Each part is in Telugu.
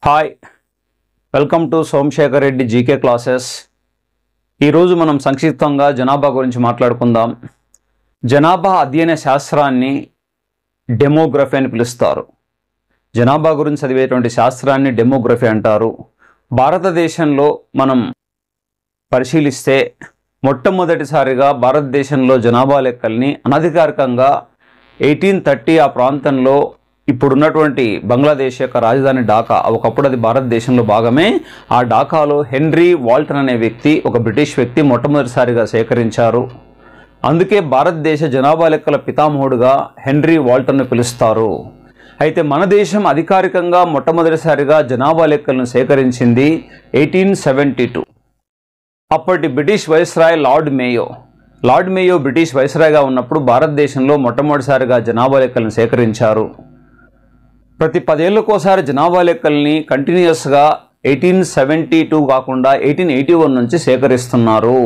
Hi welcome to Somashekar Reddy GK classes. ఈరోజు మనం సంక్షిప్తంగా జనాభా గురించి మాట్లాడుకుందాం. జనాభా అధ్యయన శాస్త్రాన్ని డెమోగ్రఫీ అని పిలుస్తారు. జనాభా గురించి చదివేటువంటి శాస్త్రాన్ని డెమోగ్రఫీ అంటారు. భారతదేశంలో మనం పరిశీలిస్తే మొట్టమొదటిసారిగా భారతదేశంలో జనాభా లెక్కల్ని అనధికారికంగా 1830 ఆ ప్రాంతంలో ఇప్పుడున్నటువంటి బంగ్లాదేశ్ యొక్క రాజధాని ఢాకా, ఒకప్పుడు అది భారతదేశంలో భాగమే. ఆ ఢాకాలో హెన్రీ వాల్టన్ అనే వ్యక్తి, ఒక బ్రిటిష్ వ్యక్తి మొట్టమొదటిసారిగా సేకరించారు. అందుకే భారతదేశ జనాభా లెక్కల పితామహుడుగా హెన్రీ వాల్టన్ను పిలుస్తారు. అయితే మన దేశం అధికారికంగా మొట్టమొదటిసారిగా జనాభా లెక్కలను సేకరించింది 1872. అప్పటి British viceroy lord Mayo British వైస్రాయ్గా ఉన్నప్పుడు భారతదేశంలో మొట్టమొదటిసారిగా జనాభా లెక్కలను సేకరించారు. ప్రతి 10 ఏళ్ళకోసారి జనాభా లెక్కల్ని కంటిన్యూస్గా 1872 కాకుండా 1881 నుంచి సేకరిస్తున్నారు.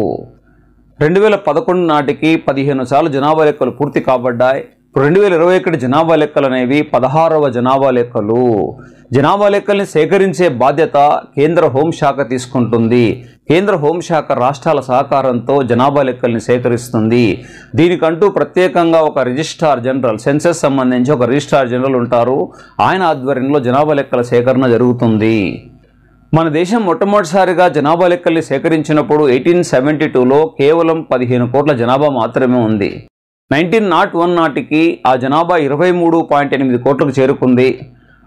2011 నాటికి 15 సార్లు జనాభా లెక్కలు పూర్తి కాబడ్డాయి. 2021 జనాభా లెక్కలు అనేవి 16వ జనాభా లెక్కలు. జనాభా లెక్కల్ని సేకరించే బాధ్యత కేంద్ర హోంశాఖ తీసుకుంటుంది. కేంద్ర హోంశాఖ రాష్ట్రాల సహకారంతో జనాభా లెక్కల్ని సేకరిస్తుంది. దీనికంటూ ప్రత్యేకంగా ఒక రిజిస్ట్రార్ జనరల్, సెన్సస్ సంబంధించి ఒక రిజిస్ట్రార్ జనరల్ ఉంటారు. ఆయన ఆధ్వర్యంలో జనాభా లెక్కల సేకరణ జరుగుతుంది. మన దేశం మొట్టమొదటిసారిగా జనాభా లెక్కల్ని సేకరించినప్పుడు 1872లో కేవలం 15 కోట్ల జనాభా మాత్రమే ఉంది. 1901 నాటికి ఆ జనాభా 23.8 కోట్లకు చేరుకుంది.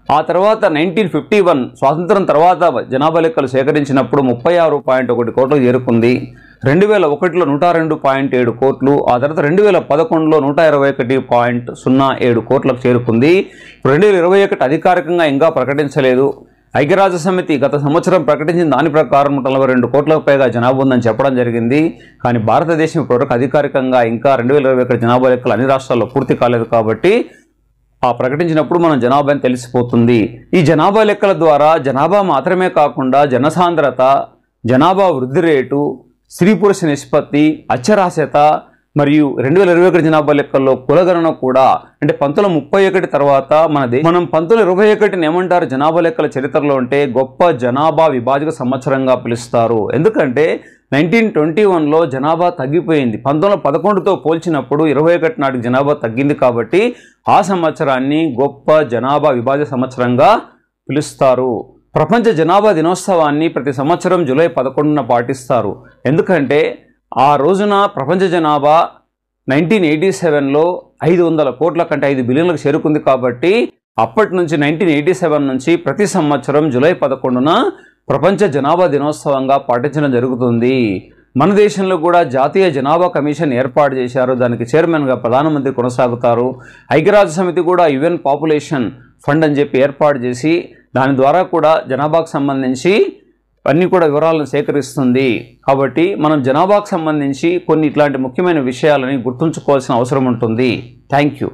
ఆ తర్వాత 1951 స్వాతంత్రం తర్వాత జనాభా లెక్కలు సేకరించినప్పుడు 36.1 కోట్లకు చేరుకుంది. 2001లో 102.7 కోట్లు, ఆ తర్వాత 2011లో 121.07 కోట్లకు చేరుకుంది. 2021 అధికారికంగా ఇంకా ప్రకటించలేదు. ఐక్యరాజ్య సమితి గత సంవత్సరం ప్రకటించిన దాని ప్రకారం 42 కోట్లకు పైగా జనాభా ఉందని చెప్పడం జరిగింది. కానీ భారతదేశం ఇప్పటివరకు అధికారికంగా ఇంకా 2021 జనాభా లెక్కలు అన్ని రాష్ట్రాల్లో పూర్తి కాలేదు. కాబట్టి ఆ ప్రకటించినప్పుడు మనం జనాభాని తెలిసిపోతుంది. ఈ జనాభా లెక్కల ద్వారా జనాభా మాత్రమే కాకుండా జనసాంద్రత, జనాభా వృద్ధి రేటు, స్త్రీ పురుష నిష్పత్తి, అక్షరాస్యత మరియు 2021 జనాభా లెక్కల్లో కులగణన కూడా, అంటే 1931 తర్వాత మనం 1921 ఏమంటారు జనాభా లెక్కల చరిత్రలో అంటే గొప్ప జనాభా విభాజక సంవత్సరంగా పిలుస్తారు. ఎందుకంటే 1921లో జనాభా తగ్గిపోయింది. 1911తో పోల్చినప్పుడు 21 నాటికి జనాభా తగ్గింది. కాబట్టి ఆ సంవత్సరాన్ని గొప్ప జనాభా విభాజక సంవత్సరంగా పిలుస్తారు. ప్రపంచ జనాభా దినోత్సవాన్ని ప్రతి సంవత్సరం జూలై 11న పాటిస్తారు. ఎందుకంటే ఆ రోజున ప్రపంచ జనాభా 1987లో 500 కోట్ల కంటే 5 బిలియన్లకు చేరుకుంది. కాబట్టి అప్పటి నుంచి 1987 నుంచి ప్రతి సంవత్సరం జూలై 11న ప్రపంచ జనాభా దినోత్సవంగా పాటించడం జరుగుతుంది. మన దేశంలో కూడా జాతీయ జనాభా కమిషన్ ఏర్పాటు చేశారు. దానికి చైర్మన్గా ప్రధానమంత్రి కొనసాగుతారు. ఐక్యరాజ్య సమితి కూడా యుఎన్ పాపులేషన్ ఫండ్ అని చెప్పి ఏర్పాటు చేసి దాని ద్వారా కూడా జనాభాకు సంబంధించి అన్నీ కూడా వివరాలను సేకరిస్తుంది. కాబట్టి మనం జనాభాకు సంబంధించి కొన్ని ఇట్లాంటి ముఖ్యమైన విషయాలని గుర్తుంచుకోవాల్సిన అవసరం ఉంటుంది. Thank you.